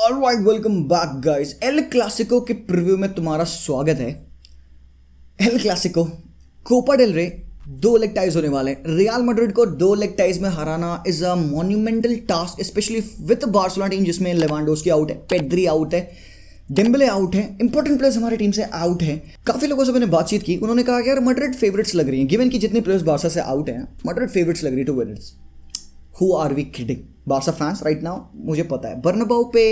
Alright, welcome back guys. El Clasico के preview में तुम्हारा स्वागत है। एल क्लासिको, कोपा डेल रे, 2 लेग टाइज होने वाले हैं। रियल मैड्रिड को 2 लेग टाइज में हराना is a monumental task, specially with Barcelona team जिसमें लेवांडोव्स्की आउट है, पेड्री आउट है, डेम्बले आउट है, इंपॉर्टेंट प्लेयर्स हमारी टीम से आउट है। काफी लोगों से मैंने बातचीत की, उन्होंने कहा कि यार मैड्रिड फेवरेट्स लग रही हैं, गिवन कि जितने प्लेयर्स बार्सा से आउट हैं, मैड्रिड फेवरेट्स लग रही है to win it. Who are we kidding? Barca fans right now, मुझे पता है बर्नाबाउ पे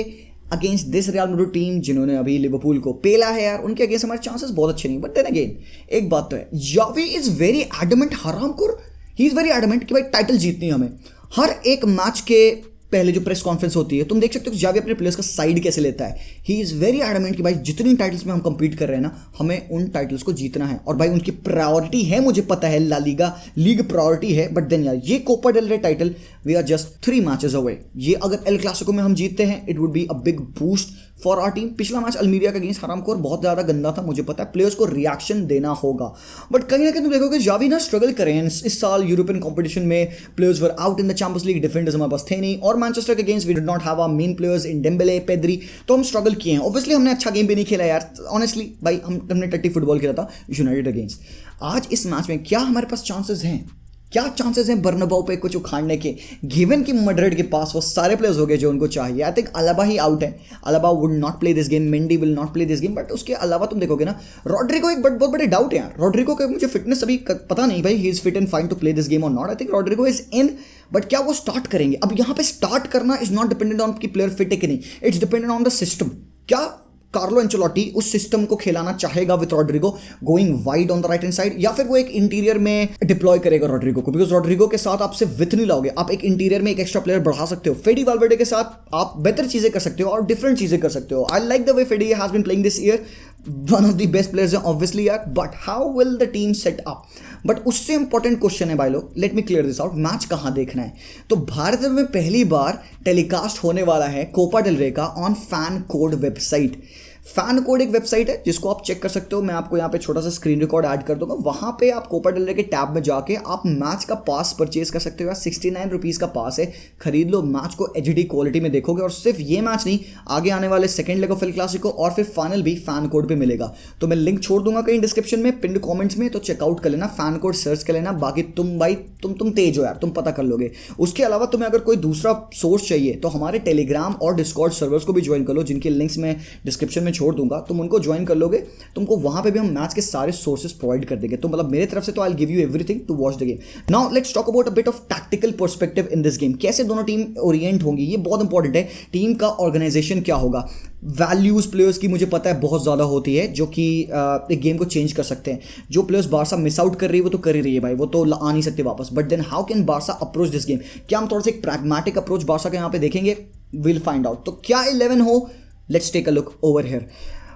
against this Real Madrid team जिन्होंने अभी लिवरपूल को पेला है यार, उनके अगेंस्ट हमारे चांसेस बहुत अच्छे नहीं। बट देन अगेन एक बात तो है, जावी इज वेरी एडमेंट, हरामखोर, ही इज वेरी एडमेंट कि भाई टाइटल जीतनी है हमें। हर एक मैच के पहले जो प्रेस कॉन्फ्रेंस होती है, तुम देख सकते हो जावी अपने प्लेयर्स का साइड कैसे लेता है। ही इज़ वेरी एडमेंट कि भाई जितनी टाइटल्स में हम कंपीट कर रहे हैं ना, हमें उन टाइटल्स को जीतना है। और भाई उनकी प्रायोरिटी है, मुझे पता है ला लीगा लीग प्रायोरिटी है, बट देन यार ये Copa del Rey title we are just 3 matches away. ये अगर एल क्लासिको में हम जीतते हैं, it would be a big boost for our team. पिछला मैच अल्मीरिया का अगेंस्ट हरामखोर बहुत ज़्यादा गंदा था, मुझे पता है, प्लेयर्स को रिएक्शन देना होगा। बट कहीं ना कहीं तुम देखोगे जावी ना स्ट्रगल करें इस साल यूरोपियन कॉम्पिटिशन में। Players were out in the Champions League, defenders हमारे पास थे नहीं, और मैनचेस्टर के against we did not have our main players in Dembele, Pedri, तो हम स्ट्रगल किए हैं। ऑब्वियसली हमने अच्छा गेम भी नहीं खेला यार, ऑनेस्टली भाई हमने टट्टी फुटबॉल खेला था यूनाइटेड अगेंस्ट। आज इस मैच में क्या हमारे पास चांसेस हैं? क्या चांसेस हैं बर्नाबाउ पे कुछ उखाड़ने के, गिवन कि मैड्रिड के पास वो सारे प्लेयर्स हो गए जो उनको चाहिए? I think Alaba he out है, Alaba would not play this game, Mendy will not play this game. But उसके अलावा तुम देखोगे ना, रॉड्रिगो एक बहुत बड़े डाउट है यार। रॉड्रिगो का मुझे फिटनेस अभी पता नहीं भाई, he is fit and fine to play this game और not. I think Rodrigo is in, but क्या वो स्टार्ट करेंगे? अब यहाँ पे स्टार्ट करना इज नॉट डिपेंडेंट ऑन कि प्लेयर फिट है कि नहीं, it's dependent on the system. क्या कार्लो एंचेलोटी उस सिस्टम को खिलाना चाहेगा with Rodrigo going wide on the right hand side, या फिर वो एक इंटीरियर में डिप्लॉय करेगा रॉड्रिगो को? बिकॉज रॉड्रिगो के साथ आप सिर्फ विथ नहीं लाओगे, आप एक इंटीरियर में एक एक्स्ट्रा प्लेयर बढ़ा सकते हो। फेडी वाल्वेर्डे के साथ आप बेहतर चीजें कर सकते हो और डिफरेंट चीजें कर सकते हो। I like the way Fede has been playing this year, one of the best players obviously यार, but how will the team set up? But उससे इंपॉर्टेंट क्वेश्चन है भाई लोग, let me clear this out, match कहां देखना है? तो भारत में पहली बार टेलीकास्ट होने वाला है कोपा डेल रे का on fan code website. Fan code एक वेबसाइट है जिसको आप चेक कर सकते हो, मैं आपको यहाँ पे छोटा सा स्क्रीन रिकॉर्ड ऐड कर दूंगा। वहाँ पे आप कोपा डेल रे के टैब में जाके आप मैच का पास परचेज कर सकते हो। यार 69 रुपीज़ का पास है, खरीद लो, मैच को एचडी क्वालिटी में देखोगे। और सिर्फ ये मैच नहीं, आगे आने वाले second leg of El Clasico और फिर फाइनल भी फैन कोड पे मिलेगा। तो मैं लिंक छोड़ दूंगा कहीं डिस्क्रिप्शन में, पिन्ड कॉमेंट्स में, तो चेकआउट कर लेना, फैन कोड सर्च कर लेना। बाकी तुम भाई तुम तेज हो यार, तुम पता कर लोगे। उसके अलावा तुम्हें अगर कोई दूसरा सोर्स चाहिए तो हमारे टेलीग्राम और डिस्कॉर्ड सर्वर्स को भी ज्वाइन कर लो, जिनके लिंक्स मैं डिस्क्रिप्शन में छोड़ दूंगा। तुम उनको ज्वाइन कर लोगे, तुमको वहां पे भी हम मैच के सारे सोर्सेस प्रोवाइड कर देंगे। तो मतलब मेरे तरफ से तो I will give you everything to watch the game. Now let's talk about a bit of tactical perspective in this game. कैसे दोनों टीम ओरिएंट होंगी, ये बहुत इंपॉर्टेंट है। टीम का ऑर्गेनाइजेशन क्या होगा, वैल्यूज प्लेयर्स की मुझे पता है बहुत ज़्यादा होती है, जो कि एक गेम को चेंज कर सकते हैं। जो प्लेयर्स बारसा मिस आउट कर रही है वो तो कर ही रही है भाई, वो तो आ नहीं सकते वापस। But then how can Barca approach this game? क्या हम थोड़ा सा एक प्रैग्मेटिक अप्रोच बारसा का यहाँ पे देखेंगे? Will find out. तो क्या 11 हो? Let's take a look over here.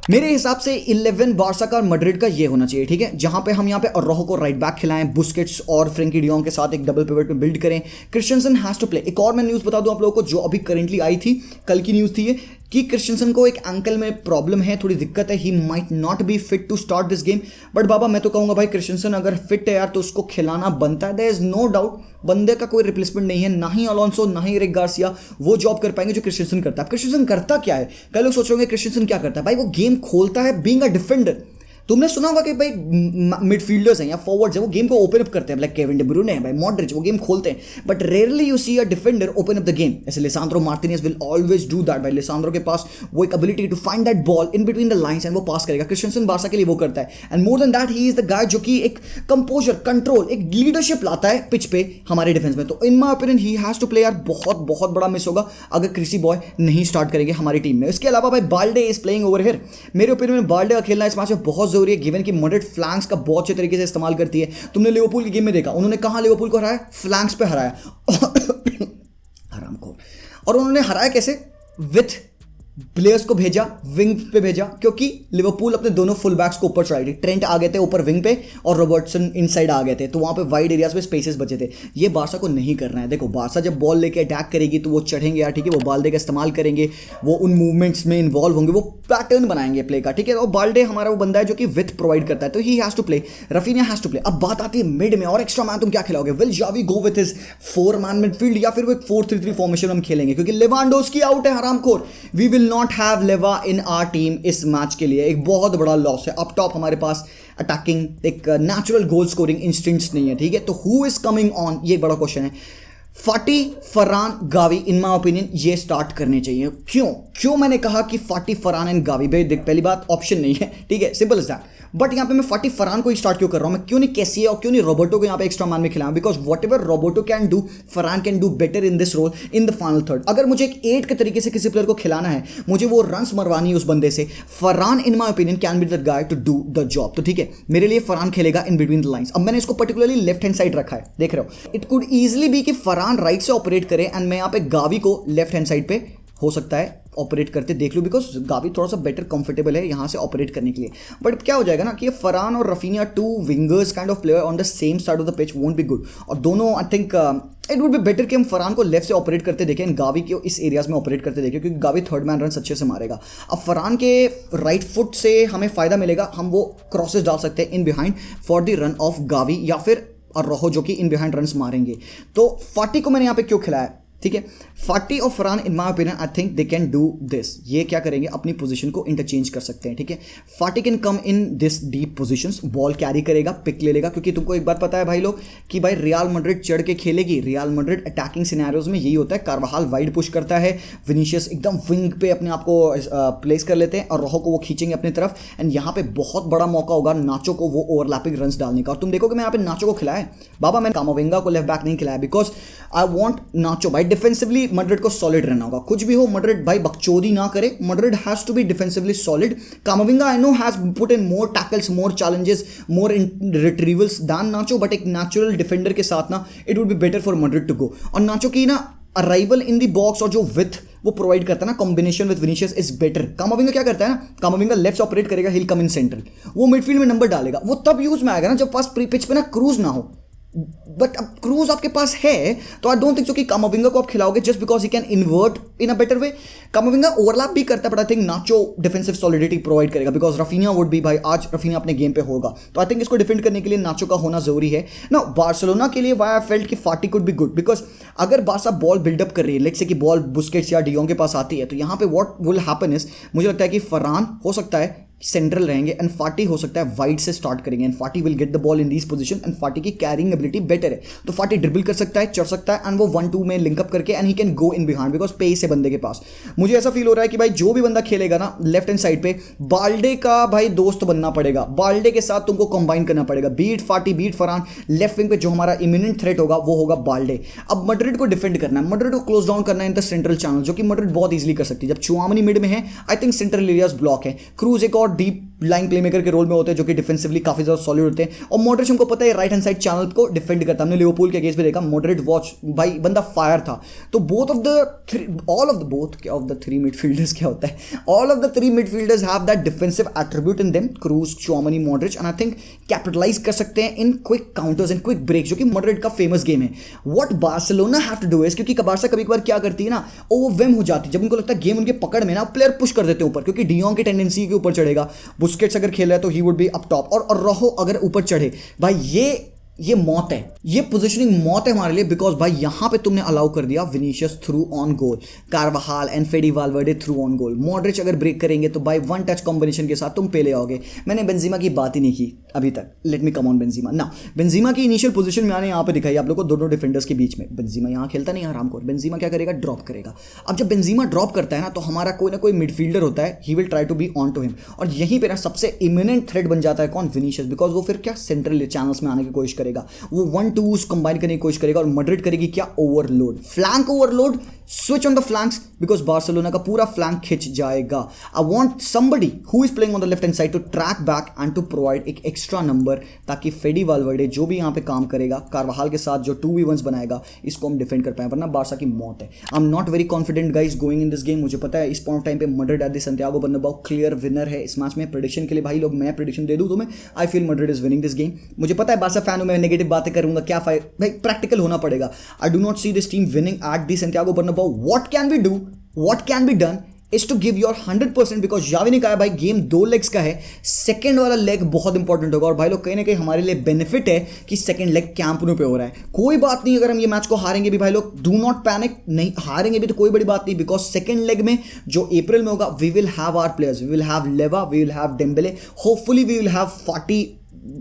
मेरे हिसाब से 11 बारसा का और मैड्रिड का ये होना चाहिए, ठीक है, जहां पे हम यहाँ पे अरोहो को राइट बैक खिलाएं, बुस्केट्स और फ्रेंकी डियोंग के साथ एक डबल पिवट में बिल्ड करें। Christensen has to play. एक और मैं न्यूज़ बता दूं आप लोगों को, जो अभी करेंटली आई थी, कल की न्यूज़ थी ये, कि क्रिस्टियनसन को एक एंकल में प्रॉब्लम है, थोड़ी दिक्कत है, he might not be fit to start this game. But बाबा मैं तो कहूँगा भाई क्रिस्टियनसन अगर फिट है यार तो उसको खिलाना बनता है, देयर इज नो डाउट। बंदे का कोई रिप्लेसमेंट नहीं है, ना ही अलोंसो ना ही एरिक गार्सिया वो जॉब कर पाएंगे जो क्रिस्टियनसन करता है। क्रिस्टियनसन करता क्या है? कई लोग सोच रहे होंगे क्रिस्टियनसन क्या करता है भाई, वो गेम खोलता है बीइंग अ डिफेंडर। तुमने सुना होगा कि भाई मिडफील्डर्स हैं या फॉरवर्ड्स हैं, वो गेम को ओपन अप करते हैं, लाइक केविन डी ब्रुयने है भाई, मॉड्रिच, वो गेम खोलते हैं। But rarely you see a defender open up the game. ऐसे Lisandro Martinez will always do that भाई। लिसांड्रो के पास वो एक ability to find that ball in between the lines and वो पास करेगा। क्रिस्टियनसन बारसा के लिए वो करता है। And more than that he is the guy जो कि एक कंपोजर, कंट्रोल, एक लीडरशिप लाता है पिच पे हमारे डिफेंस में। तो in my opinion he has to play यार। बहुत बड़ा मिस होगा अगर क्रिसी बॉय नहीं स्टार्ट करेंगे हमारी टीम में। इसके अलावा भाई Balde is playing over here. मेरे ओपिनियन में बाल्डे का खेलना इस मैच में बहुत जरूरी है, गिवन कि मैड्रिड फ्लैंक्स का बहुत अच्छे तरीके से इस्तेमाल करती है। तुमने लिवरपूल की गेम में देखा, उन्होंने कहां लिवरपूल को हराया? फ्लैंक्स पे हराया। हरामखोर। और उन्होंने हराया कैसे? विथ प्लेयर्स को भेजा, विंग पे भेजा, क्योंकि लिवरपूल अपने दोनों फुल बैक्स को ऊपर चढ़ाई थी। ट्रेंट आ गए थे ऊपर विंग पे और रॉबर्टसन इनसाइड आ गए थे, तो वहां पे वाइड एरियाज में स्पेसेस बचे थे। ये बारसा को नहीं करना है। देखो बारसा जब बॉल लेके अटैक करेगी तो वो चढ़ेंगे यार, ठीक है, वो बाल्डे का इस्तेमाल करेंगे, वो उन मूवमेंट्स में इन्वॉल्व होंगे, वो पैटर्न बनाएंगे प्ले का, ठीक है। और बाल्डे हमारा वो बंदा है जो कि विथ प्रोवाइड करता है, तो he has to play, Raphinha has to play. अब बात आती है मिड में और एक्स्ट्रा मैन तुम क्या खिलाओगे? Will Xavi go with his 4 man midfield या फिर वो एक 4-3-3 फॉर्मेशन हम खेलेंगे? क्योंकि लेवांडोव्स्की आउट है हरामखोर। We will will not have Lewa in our team इस मैच के लिए एक बहुत बड़ा लॉस है। अप टॉप हमारे पास अटैकिंग एक नेचुरल गोल स्कोरिंग इंस्टिंक्ट्स नहीं है, ठीक है। तो हु इज कमिंग ऑन, ये बड़ा क्वेश्चन है। फाटी, Farhan, Gavi, in my opinion ये स्टार्ट करने चाहिए। क्यों मैंने कहा कि फाटी, फरहान एंड गावी? भाई देख, पहली बात ऑप्शन नहीं है, ठीक है, सिंपल इज दैट। बट यहाँ पे मैं फाटी, फरहान को ही स्टार्ट क्यों कर रहा हूँ? मैं क्यों नहीं कैसी और क्यों नहीं रोबोटो को यहाँ पे एक्स्ट्रा मैन में खिलाऊं? Because whatever Roberto can do, Ferran can do better in this role in the final third. अगर मुझे एक 8 के तरीके से किसी प्लेयर को खिलाना है, मुझे वो रन्स मरवानी है उस बंदे से, Ferran in my opinion can be the guy to do the job. तो ठीक है, मेरे लिए फरहान खेलेगा इन बिटवीन द लाइन्स। अब मैंने इसको पर्टिकुलरली लेफ्ट हैंड साइड रखा है, देख रहे हो। इट कुड ईजिली बी कि फरहान राइट से ऑपरेट करे एंड मैं यहाँ पे गावी को लेफ्ट हैंड साइड पे हो सकता है ऑपरेट करते देख लूँ, बिकॉज गावी थोड़ा सा बेटर कंफर्टेबल है यहाँ से ऑपरेट करने के लिए। बट क्या हो जाएगा ना कि ये फरहान और Raphinha, 2 wingers kind of player on the same side of the pitch won't be good. और दोनों I think it would be better कि हम फरहान को लेफ्ट से ऑपरेट करते देखें एंड गावी को इस एरियाज में ऑपरेट करते देखें, क्योंकि गावी थर्ड मैन रन अच्छे से मारेगा। अब फरहान के राइट फुट से हमें फायदा मिलेगा, हम वो क्रॉसेस डाल सकते हैं in behind for the run of Gavi या फिर रोहो जो कि इन बिहाइंड रन मारेंगे। तो फाटी को मैंने यहाँ पे क्यों खिलाया, ठीक है। फाटी और Ferran in my opinion I think they can do this. ये क्या करेंगे, अपनी पोजीशन को इंटरचेंज कर सकते हैं, ठीक है। फाटी can come in this deep positions, ball carry करेगा, पिक ले लेगा, क्योंकि तुमको एक बात पता है भाई लोग कि भाई रियल मैड्रिड चढ़ के खेलेगी। रियल मैड्रिड अटैकिंग सिनेरियोज में यही होता है, कारवाहाल वाइड पुश करता है, विनीशियस एकदम विंग पे अपने आप को प्लेस कर लेते हैं और रोहो को वो खींचेंगे अपनी तरफ। एंड यहाँ पे बहुत बड़ा मौका होगा नाचो को वो ओवरलैपिंग रन डालने का। और तुम देखोगे मैं यहाँ पे नाचो को खिलाया बाबा, मैंने कामाविंगा को लेफ्ट बैक नहीं खिलाया, बिकॉज आई वॉन्ट नाचो भाई डिफेंसिवली मैड्रिड को सॉलिड रहना होगा। कुछ भी हो मैड्रिड भाई बकचोदी ना करे, Madrid has to be defensively solid. Camavinga I know has put in more tackles, more challenges, more retrievals than Nacho, but एक नेचुरल डिफेंडर के साथ ना it would be better for Madrid to go. और Nacho की ना arrival in the box और जो with वो प्रोवाइड करता है ना, combination with Vinicius is better. कामाविंगा क्या करता है ना, कामाविंगा लेफ्ट से ऑपरेट करेगा, हिल कम इन सेंट्रल, वो मिडफील्ड में नंबर डालेगा, वो तब यूज में आएगा ना जब पास प्री पिच पे ना क्रूज ना हो। बट अब क्रूज आपके पास है तो आई डोंट थिंक सो कि कामाविंगा को आप खिलाओगे just because he can invert in a better way. कामाविंगा overlap भी करता है, but I think nacho defensive solidity provide करेगा, बिकॉज रफीनिया वुड बी भाई आज रफीनिया अपने गेम पे होगा, तो आई थिंक इसको डिफेंड करने के लिए नाचो का होना जरूरी है ना। बार्सिलोना के लिए वाई आई फेल्ट कि फाटी कुड बी गुड, बिकॉज अगर बार्सा बॉल बिल्डअप कर रही है, लेट्स से कि बॉल बुस्केट्स या डियोंग के पास आती है, तो यहाँ पे व्हाट विल हैपन इज, मुझे लगता है कि फरहान हो सकता है सेंट्रल रहेंगे एंड फाटी हो सकता है वाइड से स्टार्ट करेंगे and Fati will get the ball in these position and Fati की कैरिंग एबिलिटी बेटर है, तो फाटी ड्रिबल कर सकता है, चढ़ सकता है एंड वो 1-2 में लिंकअप करके and he can go in behind because pace है बंदे के पास। मुझे ऐसा फील हो रहा है कि भाई जो भी बंदा खेलेगा ना लेफ्ट हैंड साइड पे, बाल्डे का भाई दोस्त बनना पड़ेगा, बाल्डे के साथ तुमको कंबाइन करना पड़ेगा। बीट फाटी, बीट फरहान, लेफ्ट विंग पे जो हमारा इमिनेंट थ्रेट होगा वो होगा बाल्डे। अब मैड्रिड को डिफेंड करना है, मैड्रिड को क्लोज डाउन करना है इन द सेंट्रल चैनल, जो कि मैड्रिड बहुत इजीली कर सकती है। जब चुआमनी मिड में है, I think central areas block है, क्रूज एक और डीप लाइन प्लेमेकर के रोल में होते हैं जो कि डिफेंसिवली काफी ज्यादा सॉलिड होते हैं, और मॉडरिच हमको पता है राइट हैंड साइड चैनल को डिफेंड करता है। हमने लिवरपूल के अगेंस्ट भी देखा, मॉडरिच वॉच भाई बंदा फायर था। तो both of the all of the three midfielders क्या होता है, all of the three midfielders have that defensive attribute in them, Kroos, Tchouameni, Modric, and I think capitalise कर सकते हैं in quick counters and quick break, जो कि Modric का famous game है। What Barcelona have to do is, क्योंकि Barca कभी कभार क्या करती है ना, ओवरवेम हो जाती है, जब उनको लगता है गेम उनके पकड़ में ना, प्लेयर पुश कर देते हैं ऊपर, क्योंकि डियोंग की टेंडेंसी के ऊपर चढ़ेगा, बुस्केट्स अगर खेल रहा है तो he would be up top, और रोहो अगर ऊपर चढ़े भाई ये मौत है, ये पोजीशनिंग मौत है हमारे लिए, बिकॉज भाई यहां पे तुमने अलाउ कर दिया Vinicius through on goal, कारवाहाल and फेडी वालवर्डे थ्रू ऑन गोल, मॉडरिच अगर ब्रेक करेंगे तो भाई वन टच कॉम्बिनेशन के साथ तुम पेले आओगे। मैंने बेंजीमा की बात ही नहीं की अभी तक, let me come on Benzema ना। बेंजीमा की इनिशियल पोजीशन मैंने यहाँ पे दिखाई आप लोगों को, दोनों डिफेंडर्स के बीच में। बेंजीमा यहाँ खेलता नहीं हरामखोर, बेंजीमा क्या करेगा, ड्रॉप करेगा। अब जब बेंजीमा ड्रॉप करता है ना, तो हमारा कोई ना कोई मिडफील्डर होता है, he will try to be on to him, और यहीं पे ना सबसे इमिनेंट थ्रेट बन जाता है कौन, विनीशियस, बिकॉज वो फिर क्या सेंट्रल चैनल्स में आने की कोशिश करेगा, वो 1-2 कंबाइन करने की कोशिश करेगा, और मैड्रिड करेगी क्या, overload, flank overload, switch on the flanks, because Barcelona का पूरा फ्लैंक खिंच जाएगा। I want somebody who is playing on the left hand side to track back and to provide एक एक्स्ट्रा नंबर, ताकि फेडी वालवर्डे जो भी यहाँ पे काम करेगा, कारवाहाल के साथ जो 2v1s बनाएगा, इसको हम डिफेंड कर पाए, वरना बार्सा की मौत है। I am not very confident guys going in this game. मुझे पता है इस पॉइंट टाइम पे Madrid eight the Santiago Bernabeu clear winner है इस मैच में। प्रेडिक्शन के लिए भाई लोग मैं प्रेडिक्शन दे दूं तुम्हें, I feel Madrid is winning this game. मुझे पता है बार्सा फैन हूं मैं, नेगेटिव बातें करूंगा, क्या भाई प्रैक्टिकल होना पड़ेगा। I do not see this team winning at the Santiago Bernabeu. What can be do, what can be done is to give your 100%, because Xavi ने कहा भाई गेम 2 लेग्स का है, सेकंड वाला लेग बहुत इंपॉर्टेंट होगा। और भाई लोग कहीं ना कहीं हमारे लिए बेनिफिट है कि सेकंड लेग कैंप न्यू पे हो रहा है। कोई बात नहीं अगर हम ये मैच को हारेंगे भी भाई लोग, डू नॉट पैनिक, नहीं हारेंगे भी तो कोई बड़ी बात नहीं, बिकॉज सेकंड लेग में जो अप्रैल में होगा we will have our players, we will have Lewa, we will have Dembele, hopefully we will have Fati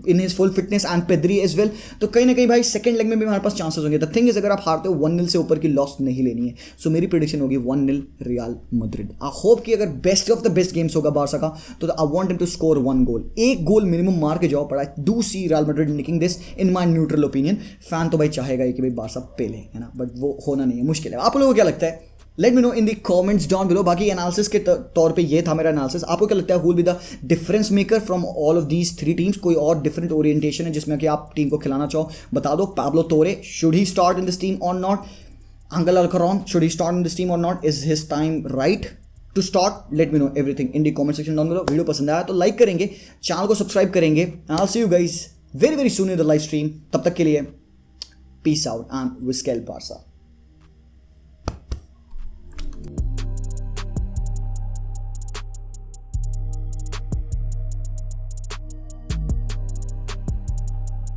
in his full fitness and Pedri as well. तो कहीं ना कहीं भाई सेकंड लेग में भी हमारे पास चांसेस होंगे। द थिंग इज अगर आप हारते हो 1-0 से ऊपर की लॉस नहीं लेनी है। सो मेरी प्रेडिक्शन होगी 1-0 रियल मैड्रिड। आई होप कि अगर best of the best games होगा बार्सा का तो I want him to score 1 goal, एक गोल मिनिमम मार के जाओ। पर I do see Real Madrid nicking this in my neutral opinion. Fan तो भाई चाहेगा कि भाई बार्सा पेले, है ना, बट वो होना नहीं है, मुश्किल है। आप लोगों को क्या लगता है? लेट मी नो इन दी कमेंट्स डाउन बिलो। बाकी एनालिसिस के तौर पे ये था मेरा एनालिसिस। आपको क्या लगता है, who will be the difference maker from all of these 3 teams? कोई और डिफरेंट ओरिएंटेशन है जिसमें कि आप टीम को खिलाना चाहो, बता दो। Pablo Torre, should he start in this team और not? Angel Alarcon, should he start in this team और not? Is his time right to start? Let me know everything in the comment section down below. Video पसंद आया तो like करेंगे, channel को subscribe करेंगे। I will see you guys very very soon in the live stream. तब तक के लिए पीस आउट एंड विस्केल बार्सा।